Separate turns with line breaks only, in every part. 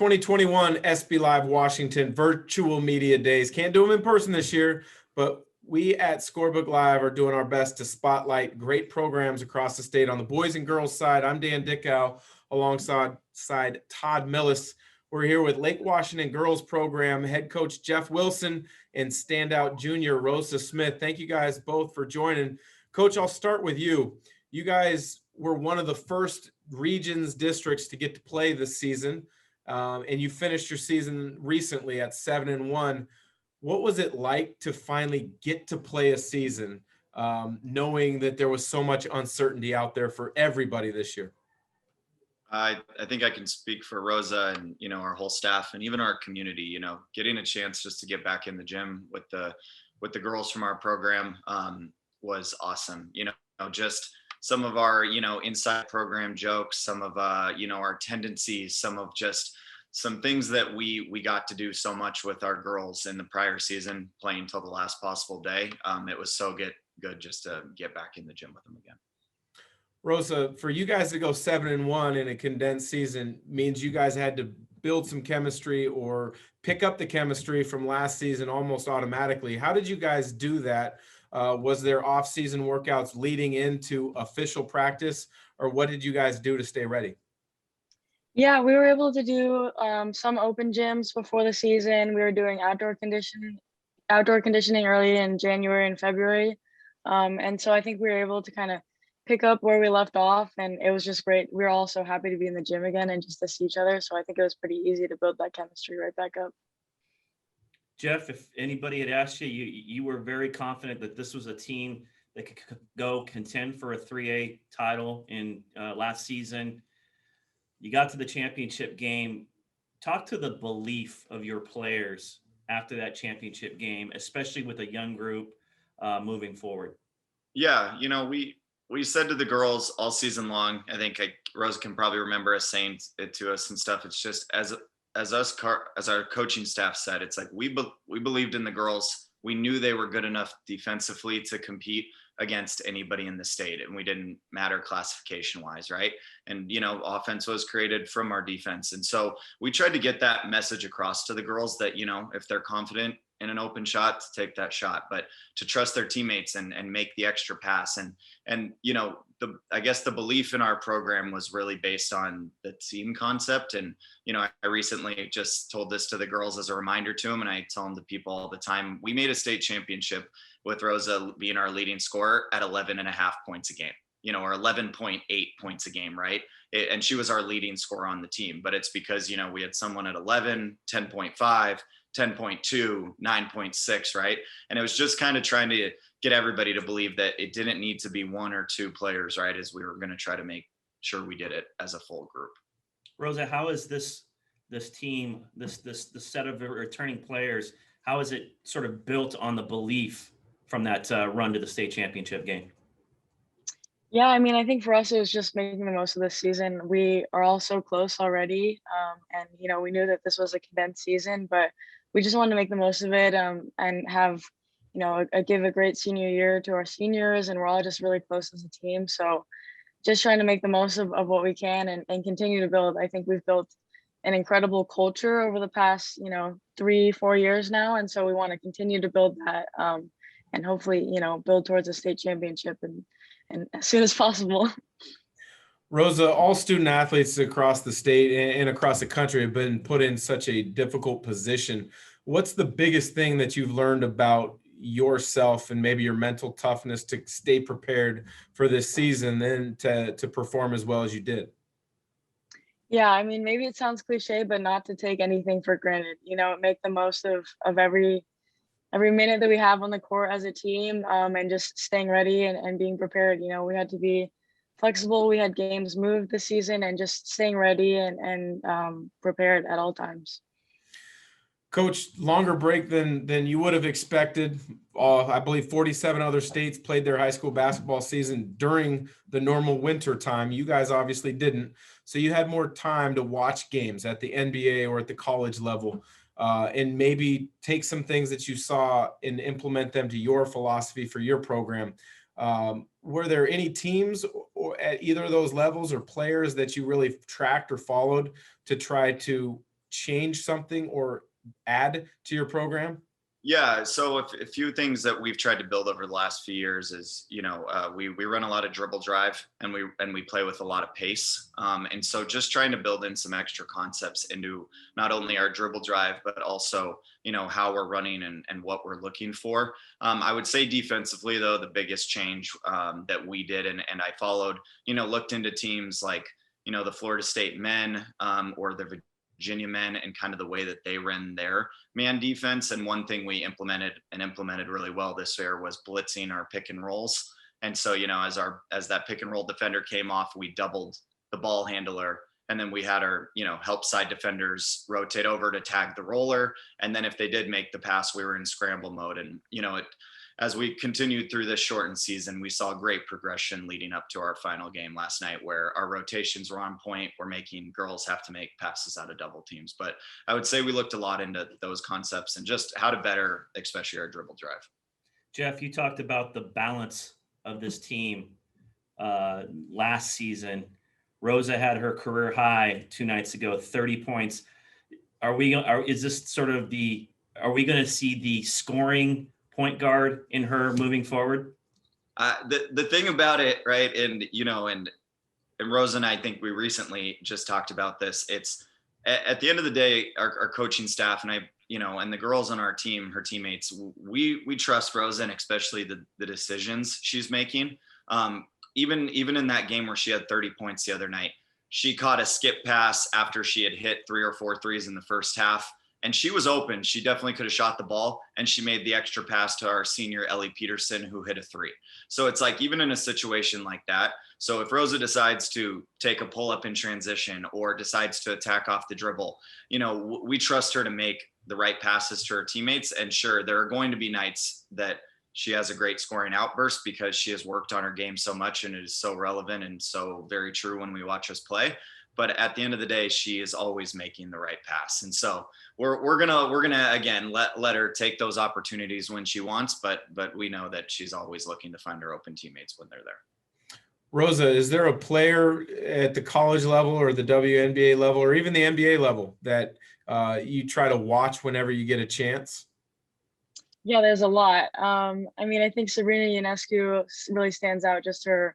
2021 SBLive Washington virtual media days. Can't do them in person this year, but we at Scorebook Live are doing our best to spotlight great programs across the state. On the boys and girls side, I'm Dan Dickau alongside Todd Millis. We're here with Lake Washington girls program head coach Jeff Wilson and standout junior Rosa Smith. Thank you guys both for joining. Coach, I'll start with you. You guys were one of the first regions districts to get to play this season. And you finished your season recently at 7-1. What was it like to finally get to play a season, knowing that there was so much uncertainty out there for everybody this year?
I think I can speak for Rosa and, our whole staff and even our community, getting a chance just to get back in the gym with the girls from our program was awesome. Just some of our, inside program jokes, some of, our tendencies, some of just some things that we got to do so much with our girls in the prior season, playing till the last possible day. It was so good just to get back in the gym with them again.
Rosa, for you guys to go 7-1 in a condensed season means you guys had to build some chemistry or pick up the chemistry from last season almost automatically. How did you guys do that? Was there off-season workouts leading into official practice, or what did you guys do to stay ready?
Yeah, we were able to do some open gyms before the season. We were doing outdoor conditioning early in January and February. And so I think we were able to kind of pick up where we left off, and it was just great. We were all so happy to be in the gym again and just to see each other. So I think it was pretty easy to build that chemistry right back up.
Jeff, if anybody had asked you, you were very confident that this was a team that could go contend for a 3A title in last season. You got to the championship game. Talk to the belief of your players after that championship game, especially with a young group moving forward.
Yeah, we said to the girls all season long, I think Rose can probably remember us saying it to us and stuff. It's just as our coaching staff said, it's like we believed in the girls. We knew they were good enough defensively to compete against anybody in the state, and we didn't matter classification wise, right? And offense was created from our defense, and so we tried to get that message across to the girls that if they're confident in an open shot, to take that shot, but to trust their teammates and make the extra pass. And I guess the belief in our program was really based on the team concept. And I recently just told this to the girls as a reminder to them, and I tell them to people all the time. We made a state championship with Rosa being our leading scorer at 11.5 points a game, or 11.8 points a game, right? And she was our leading scorer on the team, but it's because we had someone at 11, 10.5, 10.2, 9.6, right? And it was just kind of trying to get everybody to believe that it didn't need to be one or two players, right? As we were going to try to make sure we did it as a full group.
Rosa, how is this team, this set of returning players, how is it sort of built on the belief from that run to the state championship game?
Yeah, I mean, I think for us, it was just making the most of this season. We are all so close already. And, we knew that this was a condensed season, but we just wanted to make the most of it and have, give a great senior year to our seniors. And we're all just really close as a team. So just trying to make the most of what we can and continue to build. I think we've built an incredible culture over the past, 3-4 years now. And so we want to continue to build that and hopefully, build towards a state championship and as soon as possible.
Rosa, all student athletes across the state and across the country have been put in such a difficult position. What's the biggest thing that you've learned about yourself and maybe your mental toughness to stay prepared for this season and to perform as well as you did?
Yeah, I mean, maybe it sounds cliche, but not to take anything for granted, make the most of every minute that we have on the court as a team and just staying ready and being prepared. We had to be flexible. We had games moved this season and just staying ready and prepared at all times.
Coach, longer break than you would have expected. I believe 47 other states played their high school basketball season during the normal winter time. You guys obviously didn't. So you had more time to watch games at the NBA or at the college level. And maybe take some things that you saw and implement them to your philosophy for your program. Were there any teams or at either of those levels or players that you really tracked or followed to try to change something or add to your program?
Yeah, so a few things that we've tried to build over the last few years is, we run a lot of dribble drive, and we play with a lot of pace, and so just trying to build in some extra concepts into not only our dribble drive but also how we're running and what we're looking for. I would say defensively though, the biggest change that we did and I followed, looked into teams like the Florida State men or the Virginia men and kind of the way that they ran their man defense. And one thing we implemented really well this year was blitzing our pick and rolls. And so, as that pick and roll defender came off, we doubled the ball handler. And then we had our, help side defenders rotate over to tag the roller. And then if they did make the pass, we were in scramble mode. And, as we continued through this shortened season, we saw great progression leading up to our final game last night, where our rotations were on point. We're making girls have to make passes out of double teams. But I would say we looked a lot into those concepts and just how to better, especially our dribble drive.
Jeff, you talked about the balance of this team last season. Rosa had her career high 2 nights ago, 30 points. Are we going to see the scoring point guard in her moving forward?
The thing about it, right, and Rosa and I think we recently just talked about this. It's at the end of the day, our coaching staff and I, and the girls on our team, her teammates, we trust Rosa, and especially the decisions she's making. Even in that game where she had 30 points the other night, she caught a skip pass after she had hit 3 or 4 threes in the first half. And she was open. She definitely could have shot the ball, and she made the extra pass to our senior Ellie Peterson, who hit a 3. So it's like, even in a situation like that. So if Rosa decides to take a pull up in transition or decides to attack off the dribble, we trust her to make the right passes to her teammates. And sure, there are going to be nights that she has a great scoring outburst because she has worked on her game so much, and it is so relevant and so very true when we watch us play. But at the end of the day, she is always making the right pass. And so we're gonna again let her take those opportunities when she wants, but we know that she's always looking to find her open teammates when they're there.
Rosa, is there a player at the college level or the WNBA level or even the NBA level that you try to watch whenever you get a chance?
Yeah, there's a lot. I think Sabrina Ionescu really stands out, just her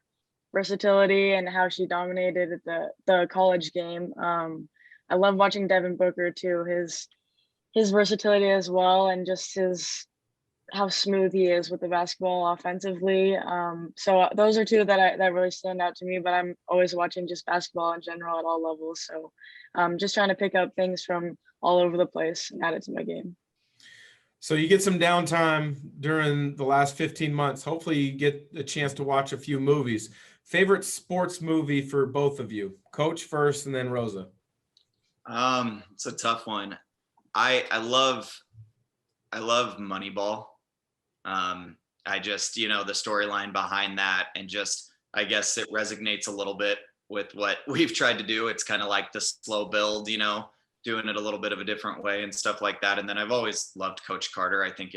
versatility and how she dominated the college game. I love watching Devin Booker too, his versatility as well, and just how smooth he is with the basketball offensively. So those are two that really stand out to me, but I'm always watching just basketball in general at all levels. So just trying to pick up things from all over the place and add it to my game.
So you get some downtime during the last 15 months. Hopefully you get a chance to watch a few movies. Favorite sports movie for both of you? Coach first and then Rosa.
It's a tough one. I love Moneyball. I just, the storyline behind that, and just, I guess it resonates a little bit with what we've tried to do. It's kind of like the slow build, doing it a little bit of a different way and stuff like that. And then I've always loved Coach Carter. I think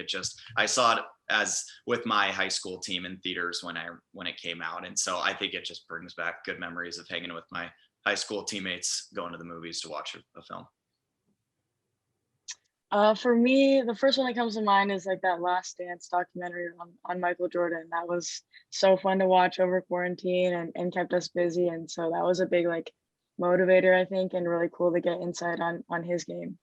I saw it as with my high school team in theaters when it came out. And so I think it just brings back good memories of hanging with my high school teammates, going to the movies to watch a film.
For me, the first one that comes to mind is like that Last Dance documentary on Michael Jordan. That was so fun to watch over quarantine and kept us busy. And so that was a big motivator, I think, and really cool to get insight on his game.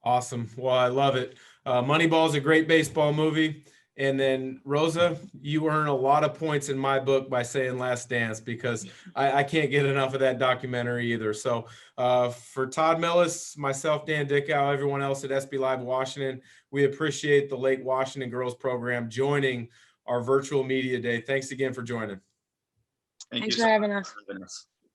Awesome. Well, I love it. Moneyball is a great baseball movie. And then Rosa, you earn a lot of points in my book by saying Last Dance, because I can't get enough of that documentary either. So for Todd Millis, myself, Dan Dickau, everyone else at SBLive Washington, we appreciate the Lake Washington Girls Program joining our virtual media day. Thanks again for joining.
Thanks for having us.